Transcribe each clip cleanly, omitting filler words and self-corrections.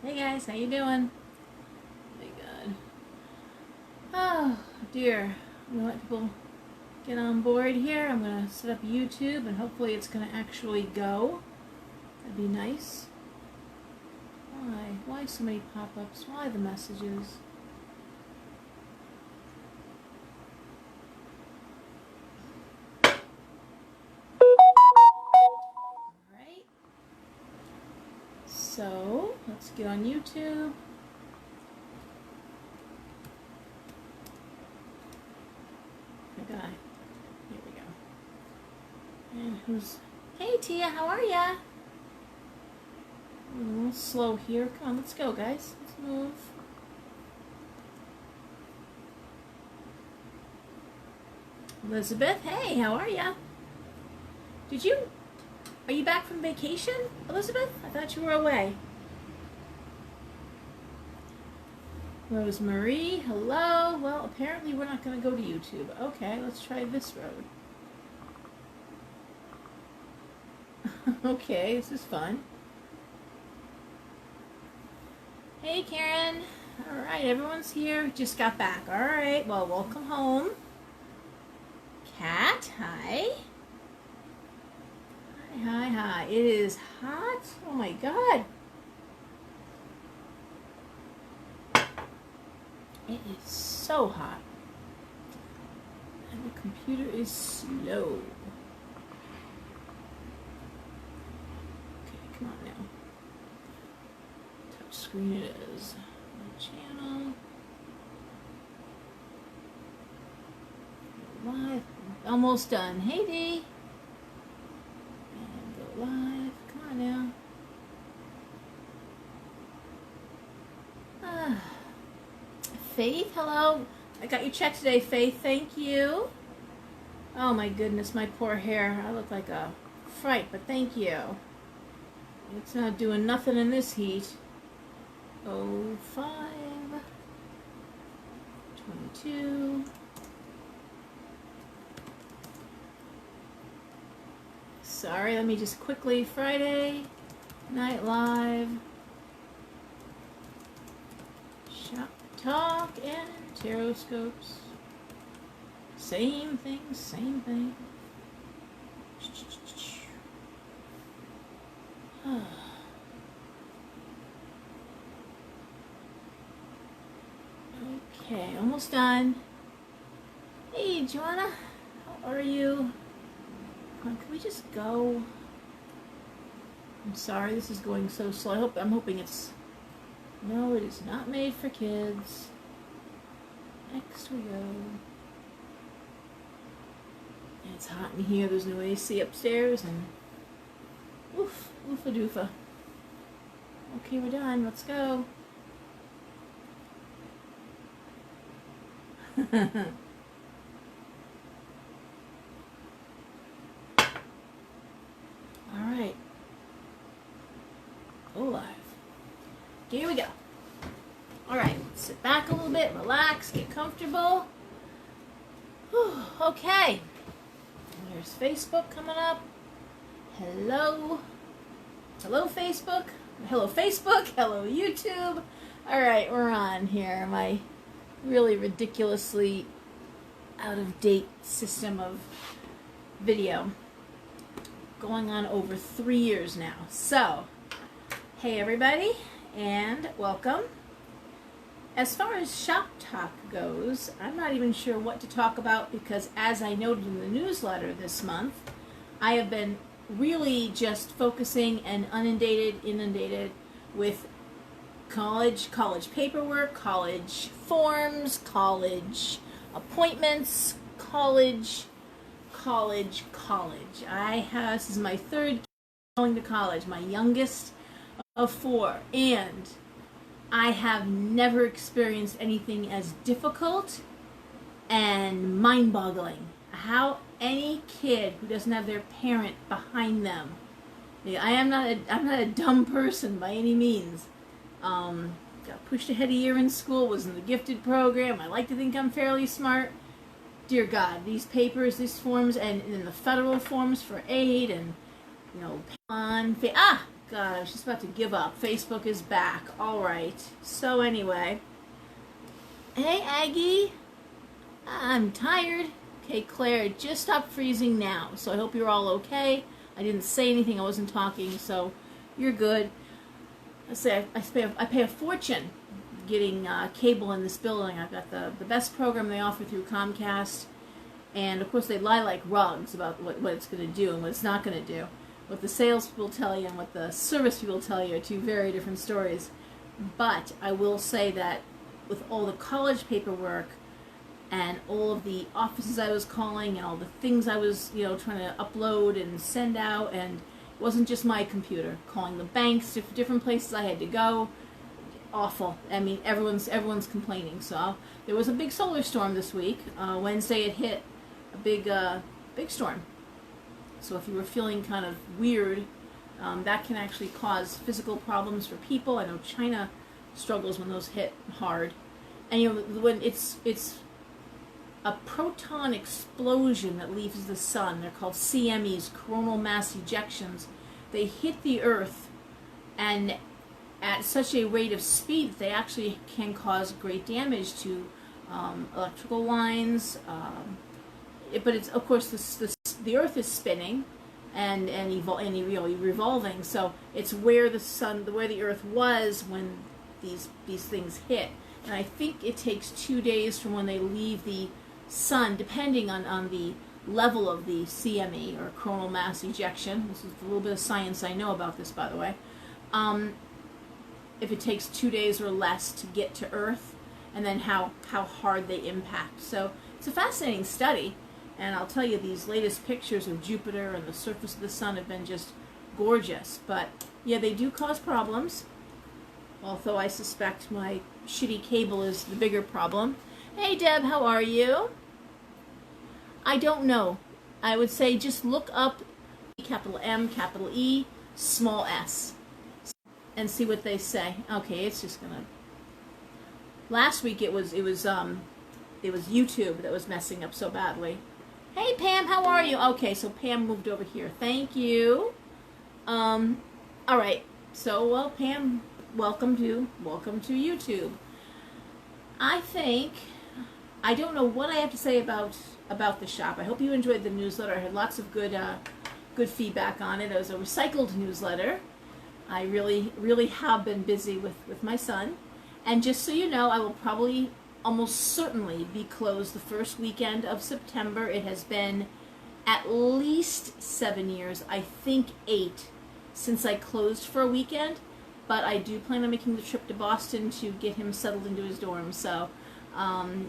Hey guys, how you doing? Thank God. Oh dear. I'm gonna let people get on board here. I'm gonna set up YouTube and hopefully it's gonna actually go. That'd be nice. Why? Why so many pop-ups? Why the messages? Alright. So, let's get on YouTube. Guy. Here we go. And who's... Hey Tia, how are ya? A little slow here. Come on, let's go, guys. Let's move. Elizabeth, hey, how are ya? Are you back from vacation, Elizabeth? I thought you were away. Rosemarie, hello. Well, apparently we're not going to go to YouTube. Okay, let's try this road. Okay, this is fun. Hey, Karen. All right, everyone's here. Just got back. All right, well, welcome home. Kat, hi. Hi. It is hot. Oh, my God. It is so hot. And the computer is slow. Okay, come on now. Touch screen it is. Channel. Live. Almost done. Hey, Dee. And go live. Come on now. Faith, hello. I got your check today, Faith. Thank you. Oh my goodness, my poor hair. I look like a fright, but thank you. It's not doing nothing in this heat. 05 22. Sorry, let me just quickly. Friday Night Live. Shop Talk and Tarotscopes. Same thing, same thing. Okay, almost done. Hey, Joanna, how are you? Come on, can we just go? I'm sorry, this is going so slow. I'm hoping it's... No, it is not made for kids. Next we go. It's hot in here. There's no AC upstairs, and oof, oofa doofa. Okay, we're done. Let's go. All right. Go live. Here we go. All right, sit back a little bit, relax, get comfortable. Whew, okay. There's Facebook coming up. Hello. Hello, Facebook. Hello, Facebook. Hello, YouTube. All right, we're on here. My really ridiculously out-of-date system of video. Going on over 3 years now. So, hey, everybody. And welcome. As far as shop talk goes, I'm not even sure what to talk about because as I noted in the newsletter this month, I have been really just focusing and inundated with college paperwork, college forms, college appointments, college. This is my third going to college, my youngest of 4, and I have never experienced anything as difficult and mind-boggling. How any kid who doesn't have their parent behind them. I'm not a dumb person by any means. Got pushed ahead a year in school, was in the gifted program. I like to think I'm fairly smart. Dear God, these papers, these forms, and then the federal forms for aid, and God, I was just about to give up. Facebook is back. All right. So anyway. Hey, Aggie. I'm tired. Okay, Claire, it just stopped freezing now. So I hope you're all okay. I didn't say anything. I wasn't talking, so you're good. I pay a fortune getting cable in this building. I've got the best program they offer through Comcast. And, of course, they lie like rugs about what it's going to do and what it's not going to do. What the sales people tell you and what the service people tell you are two very different stories. But I will say that with all the college paperwork and all of the offices I was calling and all the things I was, trying to upload and send out, and it wasn't just my computer, calling the banks, different places I had to go. Awful. I mean, everyone's complaining. So there was a big solar storm this week. Wednesday it hit a big storm. So if you were feeling kind of weird, that can actually cause physical problems for people. I know China struggles when those hit hard. And when it's a proton explosion that leaves the sun. They're called CMEs, coronal mass ejections. They hit the Earth, and at such a rate of speed that they actually can cause great damage to electrical lines. But it's, of course, the Earth is spinning and revolving, so it's where the Earth was when these things hit. And I think it takes 2 days from when they leave the sun, depending on the level of the CME, or coronal mass ejection. This is a little bit of science I know about this, by the way. If it takes 2 days or less to get to Earth, and then how hard they impact. So it's a fascinating study. And I'll tell you, these latest pictures of Jupiter and the surface of the sun have been just gorgeous. But, yeah, they do cause problems. Although I suspect my shitty cable is the bigger problem. Hey, Deb, how are you? I don't know. I would say just look up capital M, capital E, small s, and see what they say. Okay, it's just gonna... Last week it was YouTube that was messing up so badly. Hey Pam, how are you? Okay, so Pam moved over here. Thank you. All right. So, well, Pam, welcome to YouTube. I don't know what I have to say about the shop. I hope you enjoyed the newsletter. I had lots of good feedback on it. It was a recycled newsletter. I really have been busy with my son. And just so you know, I will probably almost certainly be closed the first weekend of September. It has been at least 7 years, I think 8, since I closed for a weekend. But I do plan on making the trip to Boston to get him settled into his dorm. So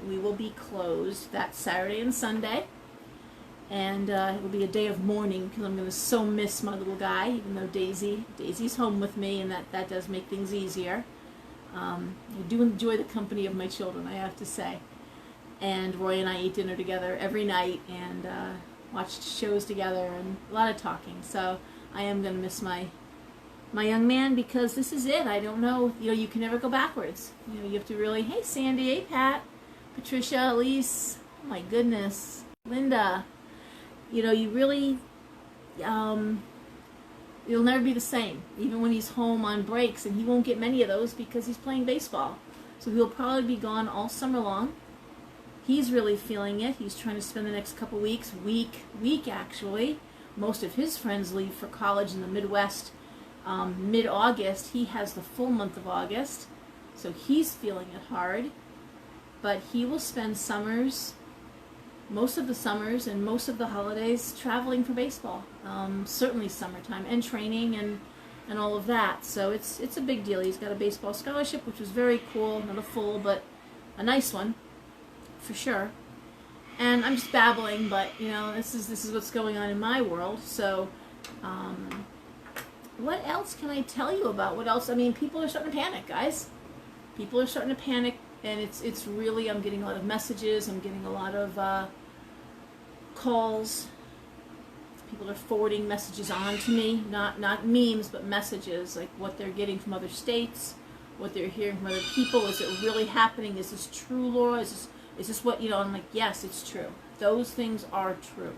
we will be closed that Saturday and Sunday. And it will be a day of mourning because I'm going to so miss my little guy, even though Daisy's home with me, and that does make things easier. I do enjoy the company of my children, I have to say. And Roy and I eat dinner together every night and watch shows together and a lot of talking. So I am going to miss my young man because this is it. I don't know. You can never go backwards. You have to really, hey Sandy, hey Pat, Patricia, Elise, oh my goodness, Linda. You really, you'll never be the same, even when he's home on breaks, and he won't get many of those because he's playing baseball. So he'll probably be gone all summer long. He's really feeling it. He's trying to spend the next couple weeks, week actually. Most of his friends leave for college in the Midwest mid-August. He has the full month of August, so he's feeling it hard. But he will spend most of the summers and most of the holidays traveling for baseball. Certainly summertime, and training and all of that. So it's a big deal. He's got a baseball scholarship, which was very cool. Not a full, but a nice one, for sure. And I'm just babbling, but this is what's going on in my world. So what else can I tell you about? What else? I mean, people are starting to panic, guys. People are starting to panic, and it's really, I'm getting a lot of messages. I'm getting a lot of calls. People are forwarding messages on to me, not memes, but messages, like what they're getting from other states, what they're hearing from other people. Is it really happening? Is this true, Laura? Is this what, I'm like, yes, it's true. Those things are true.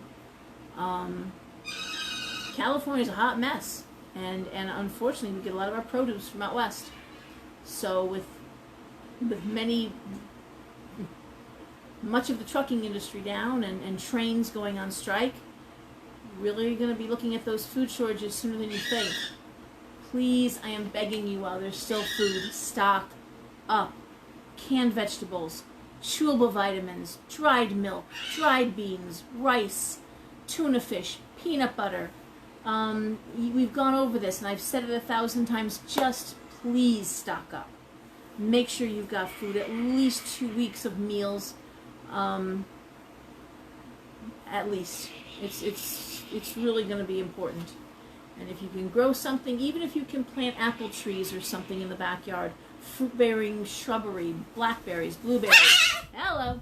California's a hot mess. And unfortunately, we get a lot of our produce from out west. So with much of the trucking industry down and trains going on strike, really going to be looking at those food shortages sooner than you think. Please, I am begging you, while there's still food, stock up. Canned vegetables, chewable vitamins, dried milk, dried beans, rice, tuna fish, peanut butter. We've gone over this, and I've said it 1,000 times. Just please stock up. Make sure you've got food, at least 2 weeks of meals. At least it's really going to be important. And if you can grow something, even if you can plant apple trees or something in the backyard, fruit-bearing shrubbery, blackberries, blueberries. Hello.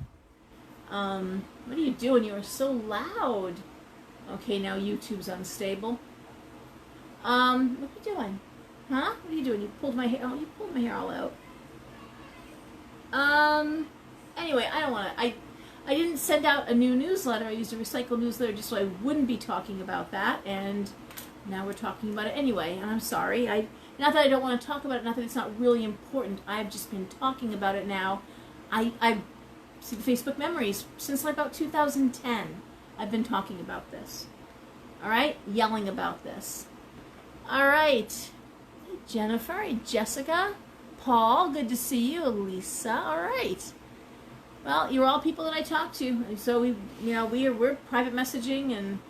What are you doing? You are so loud. Okay, now YouTube's unstable. What are you doing? Huh? What are you doing? You pulled my hair. Oh, you pulled my hair all out. Anyway, I don't want to. I didn't send out a new newsletter. I used a recycled newsletter just so I wouldn't be talking about that, and now we're talking about it anyway. And I'm sorry. Not that I don't want to talk about it. Not that it's not really important. I've just been talking about it now. I see the Facebook memories since like about 2010. I've been talking about this. All right, yelling about this. All right, hey, Jennifer, hey, Jessica, Paul, good to see you. Lisa, all right. Well, you're all people that I talk to, and so we're private messaging and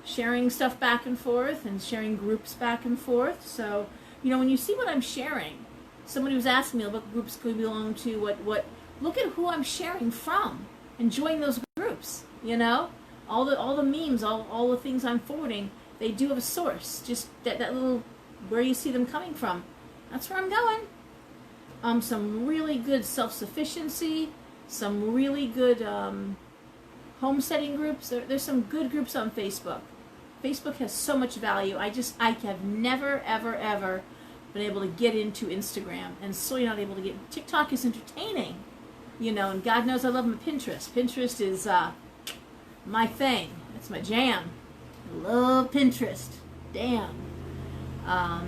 sharing stuff back and forth and sharing groups back and forth. So when you see what I'm sharing, somebody was asking me what groups could belong to. What? Look at who I'm sharing from and join those groups. All the memes, all the things I'm forwarding, they do have a source. Just that little, where you see them coming from. That's where I'm going. Some really good self-sufficiency, some really good homesteading groups. There's some good groups on Facebook. Facebook has so much value. I have never, ever, ever been able to get into Instagram, and so you're not able to get. TikTok is entertaining, and God knows I love my Pinterest. Pinterest is my thing. It's my jam. I love Pinterest. Damn.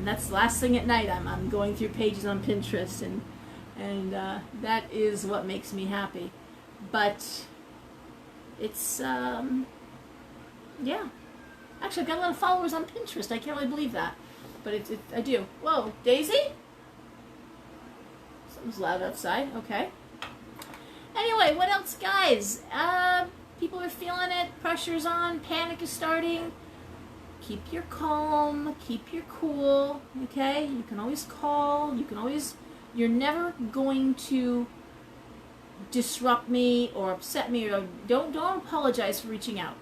That's the last thing at night. I'm going through pages on Pinterest, and that is what makes me happy. But it's yeah. Actually, I've got a lot of followers on Pinterest. I can't really believe that, but I do. Whoa, Daisy? Something's loud outside. Okay. Anyway, what else, guys? People are feeling it. Pressure's on. Panic is starting. Keep your calm. Keep your cool. Okay? You can always call. You're never going to disrupt me or upset me. Or don't apologize for reaching out.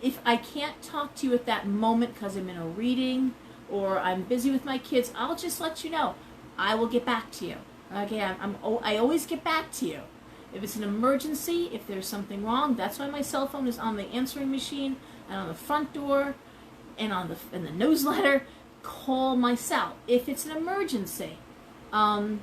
If I can't talk to you at that moment because I'm in a reading or I'm busy with my kids, I'll just let you know. I will get back to you. Okay? I always get back to you. If it's an emergency, if there's something wrong, that's why my cell phone is on the answering machine and on the front door and in the newsletter. Call my cell if it's an emergency. I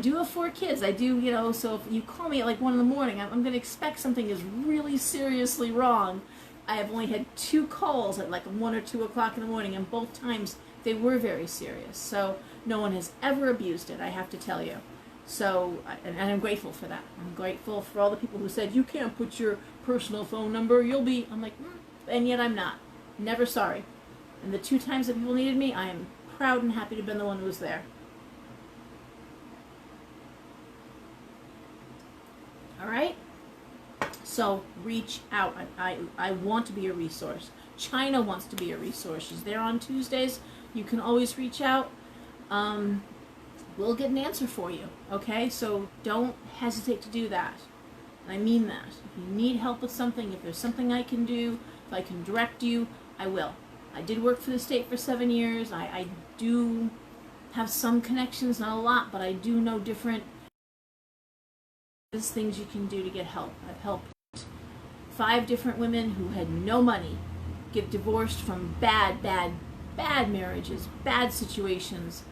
do have 4 kids. I do, so if you call me at like 1 in the morning, I'm going to expect something is really seriously wrong. I have only had 2 calls at like 1 or 2 o'clock in the morning, and both times they were very serious. So no one has ever abused it, I have to tell you. So, and I'm grateful for that. I'm grateful for all the people who said, you can't put your personal phone number, I'm like, and yet I'm not. Never sorry. And the 2 times that people needed me, I am proud and happy to have been the one who was there. All right? So, reach out. I want to be a resource. China wants to be a resource. She's there on Tuesdays. You can always reach out. We'll get an answer for you, okay? So don't hesitate to do that. And I mean that. If you need help with something, if there's something I can do, if I can direct you, I will. I did work for the state for 7 years. I do have some connections, not a lot, but I do know different things you can do to get help. I've helped 5 different women who had no money get divorced from bad marriages, bad situations.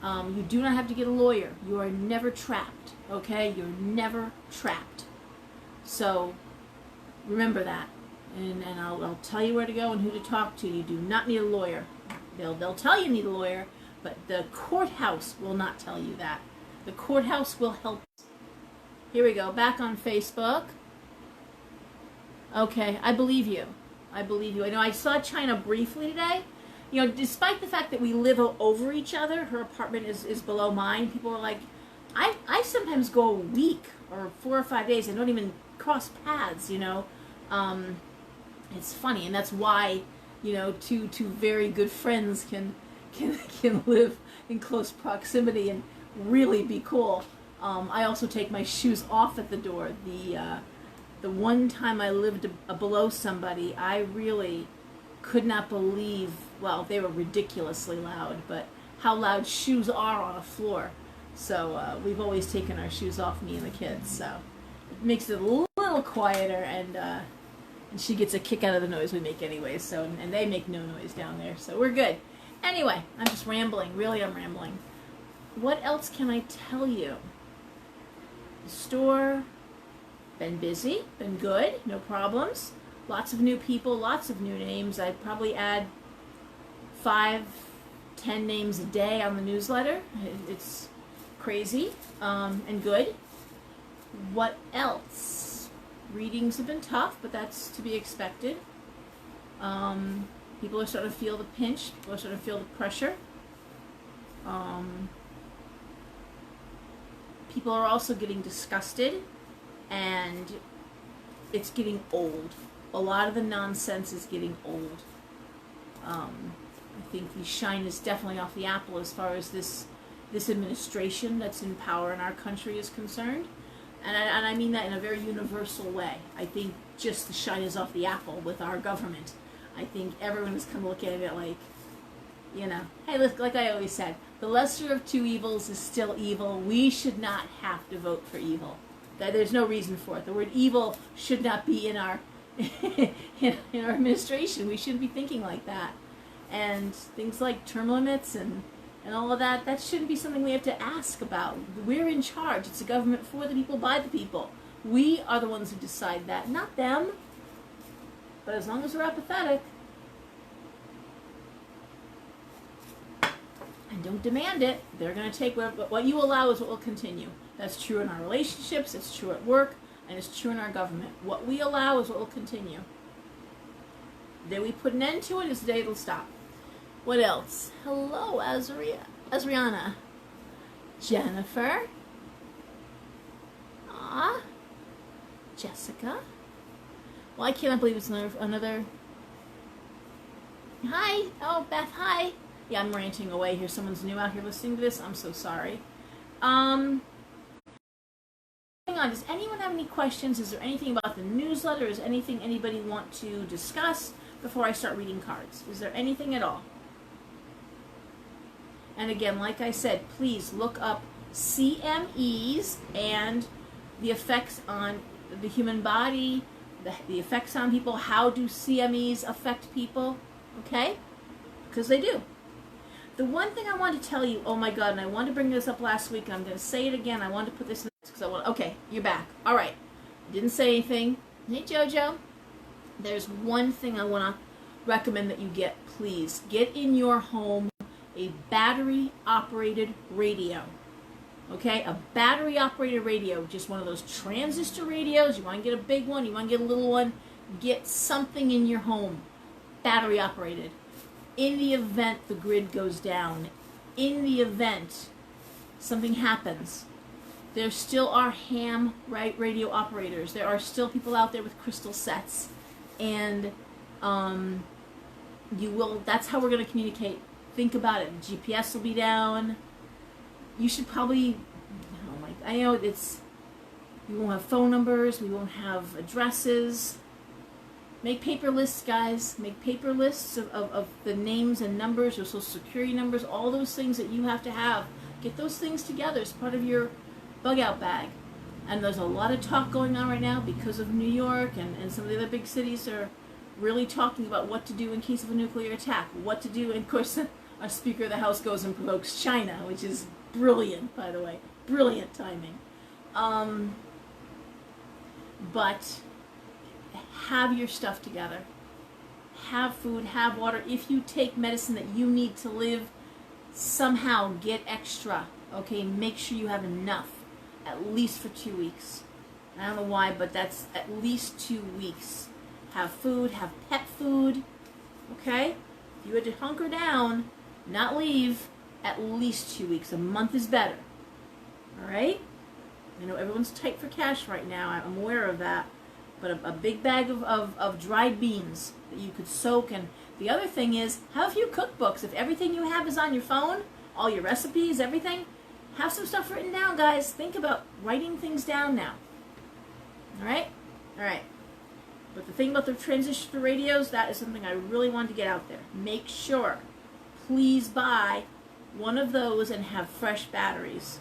You do not have to get a lawyer. You are never trapped, okay? You're never trapped. So remember that. and I'll tell you where to go and who to talk to. You do not need a lawyer. They'll tell you need a lawyer, but the courthouse will not tell you that. The courthouse will help. Here we go, back on Facebook. Okay, I believe you. I believe you. I know I saw China briefly today. You know, despite the fact that we live over each other, her apartment is below mine, people are like, I sometimes go a week or 4 or 5 days and don't even cross paths, you know. It's funny, and that's why, you know, two very good friends can live in close proximity and really be cool. I also take my shoes off at the door. The one time I lived below somebody, I really could not believe, well, they were ridiculously loud, but how loud shoes are on a floor. So we've always taken our shoes off, me and the kids. So it makes it a little quieter, and she gets a kick out of the noise we make anyway. So and they make no noise down there, so we're good. Anyway, I'm just rambling. Really, I'm rambling. What else can I tell you? The store, been busy, been good, no problems. Lots of new people, lots of new names. I'd probably add 5-10 names a day on the newsletter. It's crazy and good. What else? Readings have been tough, but that's to be expected. People are starting to feel the pinch. People are starting to feel the pressure. People are also getting disgusted, and it's getting old. A lot of the nonsense is getting old. I think the shine is definitely off the apple as far as this administration that's in power in our country is concerned. And I mean that in a very universal way. I think just the shine is off the apple with our government. I think everyone is kind of looking at it like, you know, hey, look, like I always said, the lesser of two evils is still evil. We should not have to vote for evil. There's no reason for it. The word evil should not be in our in our administration. We shouldn't be thinking like that. And things like term limits and all of that, that shouldn't be something we have to ask about. We're in charge. It's a government for the people, by the people. We are the ones who decide that, not them. But as long as we're apathetic and don't demand it, they're going to take what you allow is what will continue. That's true in our relationships, it's true at work, and it's true in our government. What we allow is what will continue. The day we put an end to it is the day it'll stop. What else? Hello, Azriana. Jennifer. Jessica. Well, I cannot believe it's another... Hi. Oh, Beth, hi. Yeah, I'm ranting away here. Someone's new out here listening to this. I'm so sorry. Hang on. Does anyone have any questions? Is there anything about the newsletter? Is anything anybody want to discuss before I start reading cards? Is there anything at all? And again, like I said, please look up CMEs and the effects on the human body, the effects on people. How do CMEs affect people? Okay? Because they do. The one thing I want to tell you, oh my God, and I wanted to bring this up last week, and I'm going to say it again. I wanted to put this in because I want. Okay, you're back. All right. Didn't say anything. Hey, JoJo. There's one thing I want to recommend that you get. Please get in your home a battery-operated radio. Okay, a battery-operated radio, just one of those transistor radios. You want to get a big one, you want to get a little one. Get something in your home, battery-operated. In the event the grid goes down, in the event something happens, there still are ham radio operators. There are still people out there with crystal sets, and that's how we're going to communicate. Think about it. GPS will be down. You should probably, I know we won't have phone numbers, we won't have addresses. Make paper lists, guys. Make paper lists of the names and numbers, your social security numbers, all those things that you have to have. Get those things together as part of your bug out bag. And there's a lot of talk going on right now because of New York and some of the other big cities are really talking about what to do in case of a nuclear attack. What to do, and of course, our Speaker of the House goes and provokes China, which is brilliant, by the way. Brilliant timing. But have your stuff together. Have food, have water. If you take medicine that you need to live, somehow get extra. Okay, make sure you have enough, at least for 2 weeks. I don't know why, but that's at least 2 weeks. Have food, have pet food. Okay? If you had to hunker down, not leave, at least 2 weeks. A month is better. Alright? I know everyone's tight for cash right now. I'm aware of that. But a big bag of dried beans that you could soak. And the other thing is, have a few cookbooks. If everything you have is on your phone, all your recipes, everything, have some stuff written down, guys. Think about writing things down now. Alright? Alright. But the thing about the transistor radios, that is something I really wanted to get out there. Make sure, please buy one of those and have fresh batteries.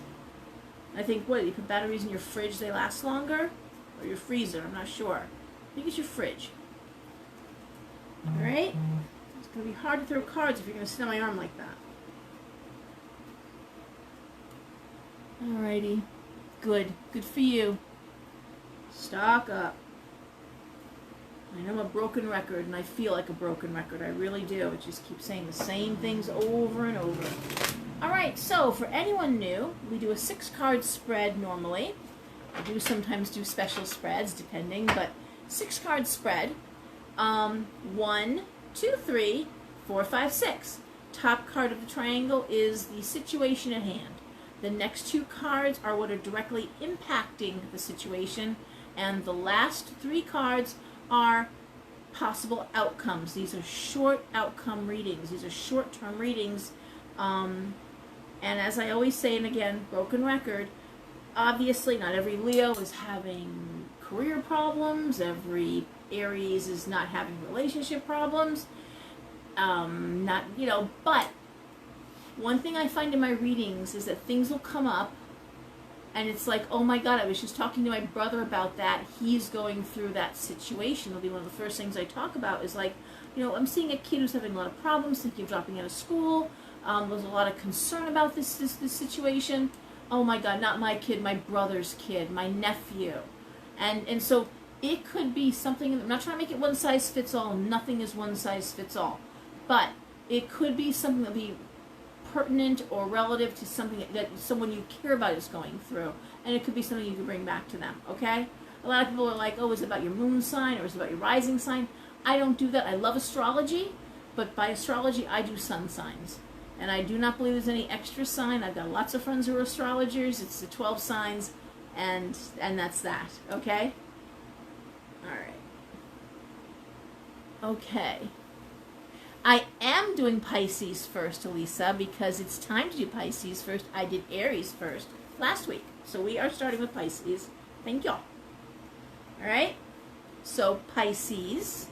I think, what, you put batteries in your fridge, they last longer? Or your freezer, I'm not sure. I think it's your fridge. Alright? It's going to be hard to throw cards if you're going to sit on my arm like that. Alrighty. Good. Good for you. Stock up. I know I'm a broken record, and I feel like a broken record. I really do. It just keeps saying the same things over and over. Alright, so for anyone new, we do a 6-card spread normally. I do sometimes do special spreads, depending, but 6-card spread. 1, 2, 3, 4, 5, 6. Top card of the triangle is the situation at hand. The next 2 cards are what are directly impacting the situation, and the last 3 cards are possible outcomes. These are short outcome readings. These are short-term readings. And as I always say, and again, broken record, obviously not every Leo is having career problems. Every Aries is not having relationship problems. But one thing I find in my readings is that things will come up and it's like, oh my God, I was just talking to my brother about that. He's going through that situation. It'll be one of the first things I talk about is like, I'm seeing a kid who's having a lot of problems, thinking of dropping out of school. There's a lot of concern about this situation. Oh my God, not my kid, my brother's kid, my nephew. And so it could be something, I'm not trying to make it one size fits all, nothing is one size fits all. But it could be something that be pertinent or relative to something that someone you care about is going through. And it could be something you can bring back to them, okay? A lot of people are like, oh, is it about your moon sign or is it about your rising sign? I don't do that. I love astrology, but by astrology, I do sun signs. And I do not believe there's any extra sign. I've got lots of friends who are astrologers. It's the 12 signs, and that's that, okay? All right. Okay. I am doing Pisces first, Elisa, because it's time to do Pisces first. I did Aries first last week. So we are starting with Pisces. Thank y'all. All right? So Pisces.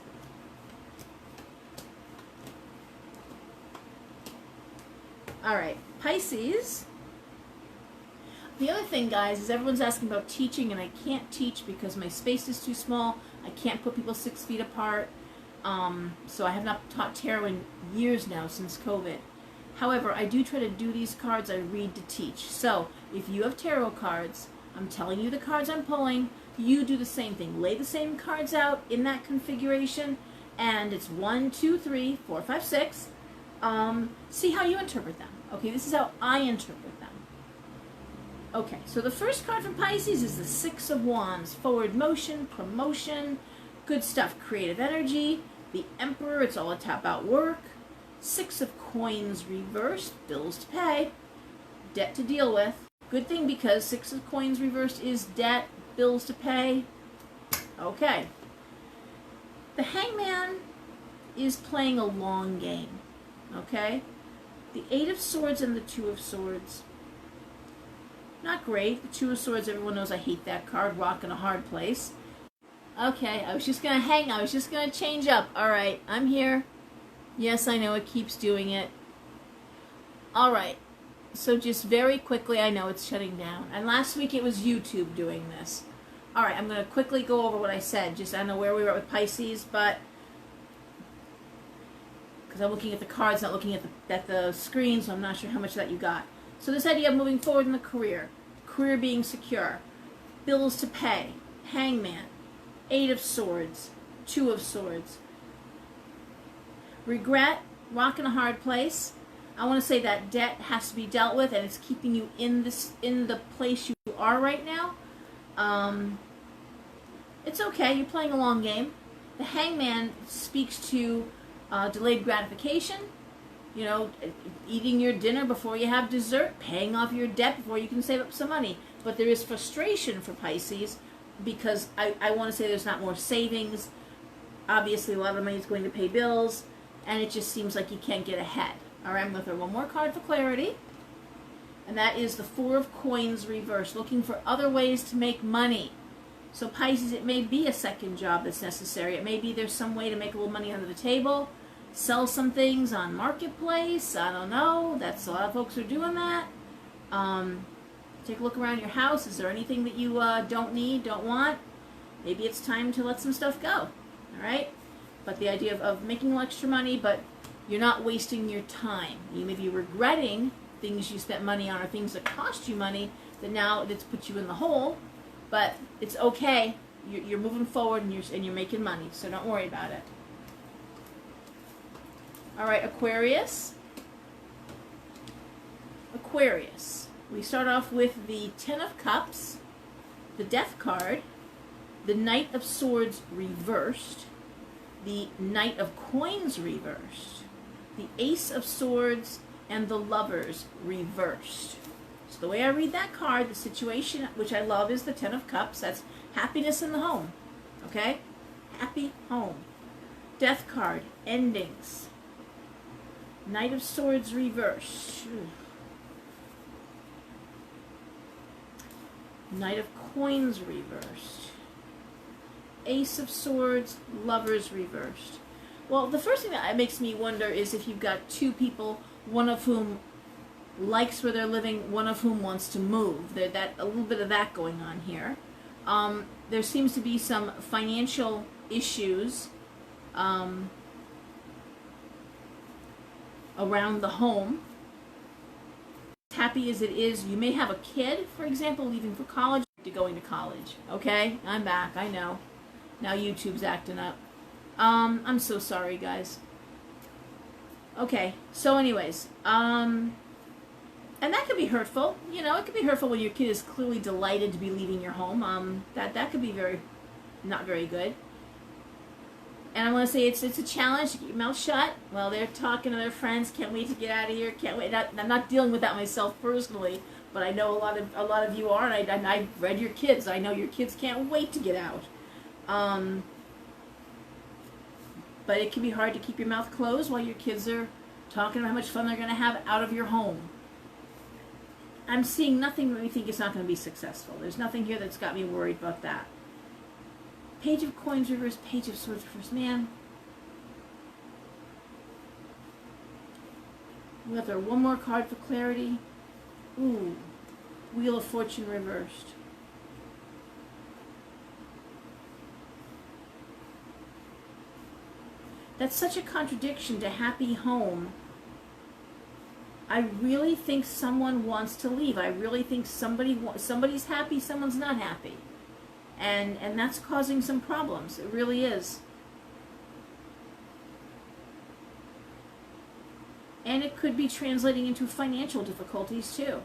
All right, Pisces. The other thing, guys, is everyone's asking about teaching, and I can't teach because my space is too small. I can't put people 6 feet apart. So I have not taught tarot in years now, since COVID. However, I do try to do these cards I read to teach. So if you have tarot cards, I'm telling you the cards I'm pulling, you do the same thing. Lay the same cards out in that configuration, and it's 1, 2, 3, 4, 5, 6. See how you interpret them. Okay, this is how I interpret them. Okay, so the first card from Pisces is the 6 of Wands. Forward motion, promotion, good stuff, creative energy. The Emperor, it's all about work. 6 of Coins reversed, bills to pay, debt to deal with. Good thing because 6 of Coins reversed is debt, bills to pay. Okay. The Hangman is playing a long game. Okay? The 8 of Swords and the 2 of Swords. Not great. The 2 of Swords, everyone knows I hate that card. Rock in a hard place. Okay, I was just going to hang. I was just going to change up. Alright, I'm here. Yes, I know it keeps doing it. Alright, so just very quickly, I know it's shutting down. And last week it was YouTube doing this. Alright, I'm going to quickly go over what I said. Just, I don't know where we were with Pisces, but because I'm looking at the cards, not looking at the screen, so I'm not sure how much of that you got. So this idea of moving forward in the career being secure, bills to pay, Hangman, 8 of Swords, Two of Swords. Regret, rock in a hard place. I want to say that debt has to be dealt with, and it's keeping you in the place you are right now. It's okay. You're playing a long game. The Hangman speaks to delayed gratification. You know, eating your dinner before you have dessert, paying off your debt before you can save up some money. But there is frustration for Pisces because I want to say there's not more savings. Obviously, a lot of money is going to pay bills, and it just seems like you can't get ahead. All right, I'm going to throw one more card for clarity, and that is the Four of Coins reversed, looking for other ways to make money. So Pisces, it may be a second job that's necessary. It may be there's some way to make a little money under the table, sell some things on Marketplace. I don't know. That's a lot of folks are doing that. Take a look around your house. Is there anything that you don't need, don't want? Maybe it's time to let some stuff go. All right? But the idea of making a little extra money, but you're not wasting your time. You may be regretting things you spent money on or things that cost you money that now it's put you in the hole, but it's okay. You're moving forward and you're making money, so don't worry about it. All right, Aquarius. Aquarius. We start off with the Ten of Cups, the Death card, the Knight of Swords reversed, the Knight of Coins reversed, the Ace of Swords, and the Lovers reversed. So the way I read that card, the situation which I love is the Ten of Cups. That's happiness in the home. Okay? Happy home. Death card, endings. Knight of Swords reversed. Knight of Coins reversed. Ace of Swords, Lovers reversed. Well, the first thing that makes me wonder is if you've got two people, one of whom likes where they're living, one of whom wants to move. There's a little bit of that going on here. There seems to be some financial issues around the home. Happy as it is, you may have a kid, for example, leaving for college to going to college. Okay, I'm back. I know. Now YouTube's acting up. I'm so sorry, guys. Okay, so anyways, and that could be hurtful. You know, it could be hurtful when your kid is clearly delighted to be leaving your home. That could be not very good. And I want to say it's a challenge to keep your mouth shut while they're talking to their friends. Can't wait to get out of here. Can't wait. I'm not dealing with that myself personally, but I know a lot of you are, and I've read your kids. I know your kids can't wait to get out. But it can be hard to keep your mouth closed while your kids are talking about how much fun they're going to have out of your home. I'm seeing nothing that we think it's not going to be successful. There's nothing here that's got me worried about that. Page of Coins reversed, Page of Swords reversed. Man. We'll have one more card for clarity. Ooh. Wheel of Fortune reversed. That's such a contradiction to happy home. I really think someone wants to leave. I really think somebody's happy, someone's not happy. And that's causing some problems. It really is. And it could be translating into financial difficulties too.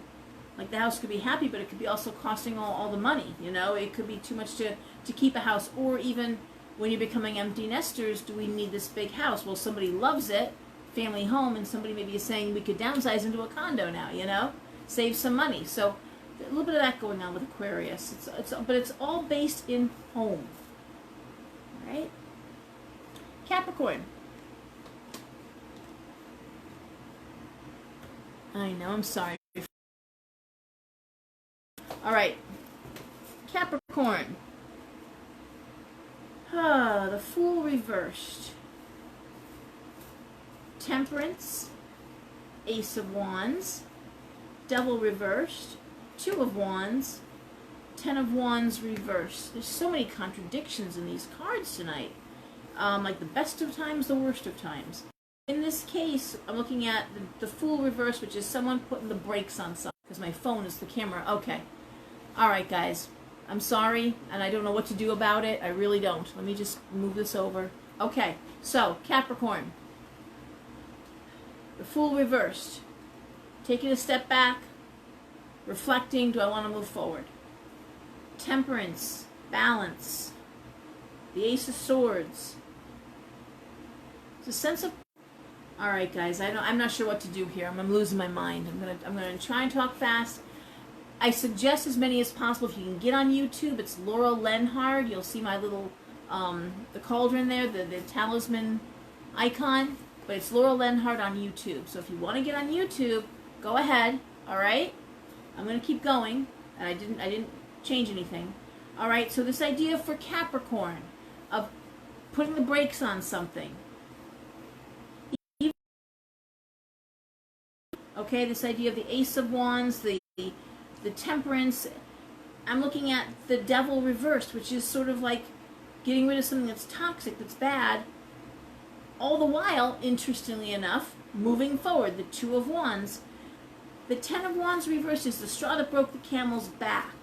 Like the house could be happy, but it could be also costing all the money. You know, it could be too much to keep a house, or even when you're becoming empty nesters, do we need this big house? Well, somebody loves it, family home, and somebody maybe is saying we could downsize into a condo now, you know, save some money. So a little bit of that going on with Aquarius. But it's all based in home. All right? Capricorn. I know, I'm sorry. All right. Capricorn. The Fool reversed. Temperance. Ace of Wands. Devil reversed. Two of Wands. Ten of Wands reversed. There's so many contradictions in these cards tonight. Like the best of times, the worst of times. In this case, I'm looking at the Fool reversed, which is someone putting the brakes on something. Because my phone is the camera. Okay. Alright, guys. I'm sorry, and I don't know what to do about it. I really don't. Let me just move this over. Okay, so Capricorn. The Fool reversed. Taking a step back, reflecting, do I want to move forward? Temperance, balance, the Ace of Swords. It's a sense of... All right, guys, I'm not sure what to do here. I'm losing my mind. I'm gonna try and talk fast. I suggest as many as possible. If you can get on YouTube, it's Laura Lenhard. You'll see my little the cauldron there, the talisman icon. But it's Laura Lenhard on YouTube. So if you want to get on YouTube, go ahead. All right. I'm gonna keep going, and I didn't change anything. All right. So this idea for Capricorn of putting the brakes on something. Okay, this idea of the Ace of Wands, the Temperance. I'm looking at the Devil reversed, which is sort of like getting rid of something that's toxic, that's bad. All the while, interestingly enough, moving forward, the Two of Wands. The Ten of Wands reversed is the straw that broke the camel's back.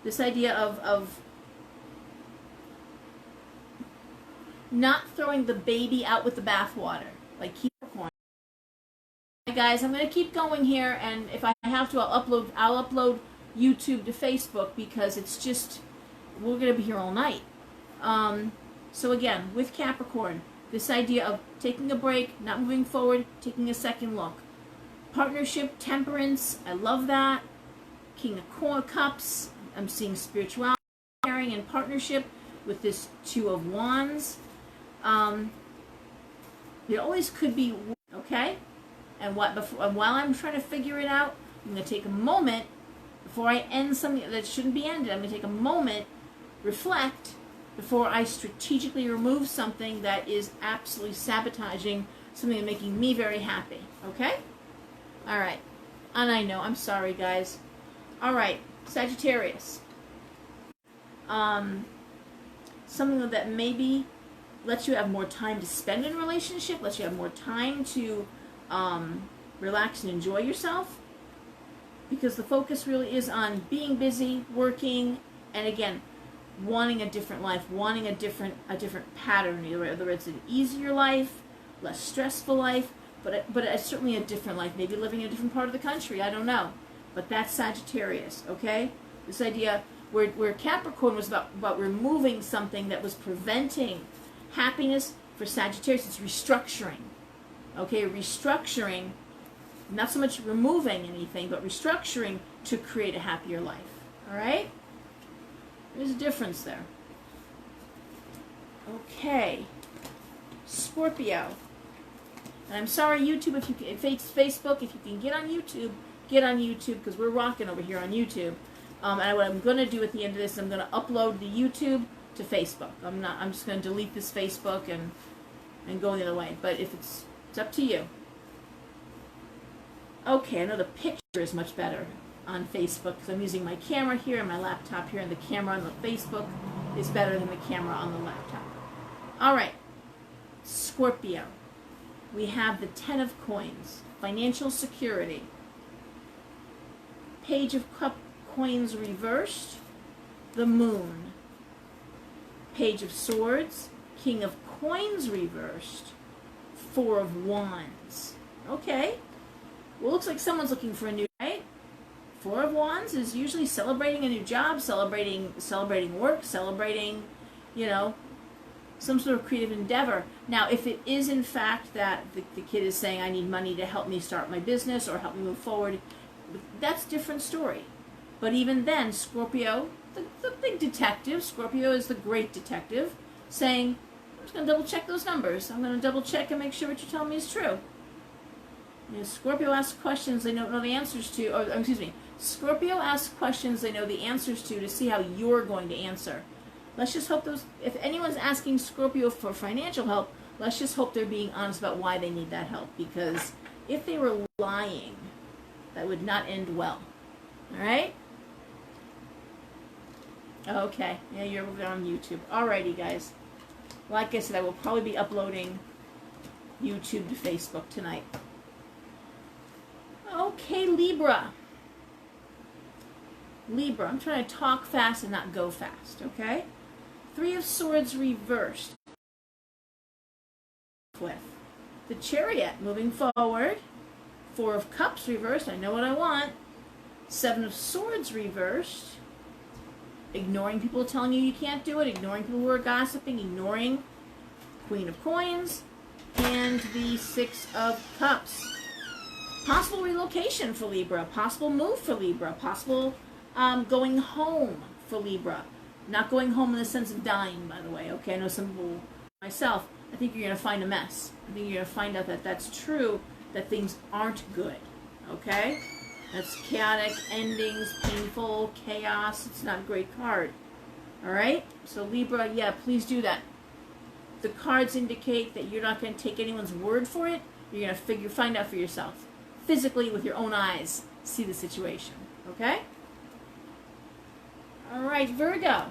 This idea of not throwing the baby out with the bathwater, like keep Capricorn. Hey guys, I'm going to keep going here, and if I have to, I'll upload YouTube to Facebook, because it's just, we're going to be here all night. So again, with Capricorn, this idea of taking a break, not moving forward, taking a second look. Partnership, temperance, I love that. King of Cups, I'm seeing spirituality, sharing, and partnership with this Two of Wands. It always could be, okay? And while I'm trying to figure it out, I'm going to take a moment before I end something that shouldn't be ended. I'm going to take a moment, reflect, before I strategically remove something that is absolutely sabotaging something and making me very happy. Okay? All right. And I know, I'm sorry, guys. All right, Sagittarius. Something that maybe lets you have more time to spend in a relationship, lets you have more time to relax and enjoy yourself, because the focus really is on being busy, working, and again, wanting a different life, wanting a different pattern, whether it's an easier life, less stressful life, but certainly a different life, maybe living in a different part of the country, I don't know. But that's Sagittarius, okay? This idea where Capricorn was about removing something that was preventing happiness, for Sagittarius, it's restructuring. Okay, restructuring, not so much removing anything, but restructuring to create a happier life. All right? There's a difference there. Okay. Scorpio. And I'm sorry, YouTube, if you can, Facebook, if you can get on YouTube, because we're rocking over here on YouTube. And what I'm going to do at the end of this, I'm going to upload the YouTube to Facebook. I'm just going to delete this Facebook and go the other way. But if it's up to you. Okay, I know the picture is much better on Facebook because I'm using my camera here and my laptop here, and the camera on the Facebook is better than the camera on the laptop. All right, Scorpio. We have the Ten of Coins, financial security. Page of Coins reversed, the Moon. Page of Swords, King of Coins reversed, Four of Wands. Okay. Well, looks like someone's looking for a new, right? Four of Wands is usually celebrating a new job, celebrating work, celebrating, some sort of creative endeavor. Now, if it is in fact that the kid is saying, I need money to help me start my business or help me move forward, that's a different story. But even then, Scorpio, the big detective, Scorpio is the great detective, saying, I'm just going to double check those numbers. I'm going to double check and make sure what you're telling me is true. Scorpio asks questions they don't know the answers to, Scorpio asks questions they know the answers to see how you're going to answer. Let's just hope if anyone's asking Scorpio for financial help, let's just hope they're being honest about why they need that help, because if they were lying, that would not end well. All right? Okay. Yeah, you're on YouTube. Alrighty, guys. Like I said, I will probably be uploading YouTube to Facebook tonight. Okay, Libra. Libra, I'm trying to talk fast and not go fast, okay? Three of Swords reversed. With the Chariot moving forward. Four of Cups reversed. I know what I want. Seven of Swords reversed. Ignoring people telling you you can't do it. Ignoring people who are gossiping. Ignoring Queen of Coins. And the Six of Cups. Possible relocation for Libra. Possible move for Libra. Possible going home for Libra. Not going home in the sense of dying, by the way. Okay, I know some people, myself, I think you're going to find a mess. I think you're going to find out that that's true, that things aren't good. Okay? That's chaotic, endings, painful, chaos. It's not a great card. Alright? So Libra, yeah, please do that. The cards indicate that you're not going to take anyone's word for it. You're going to find out for yourself. Physically, with your own eyes, see the situation. Okay? Alright, Virgo.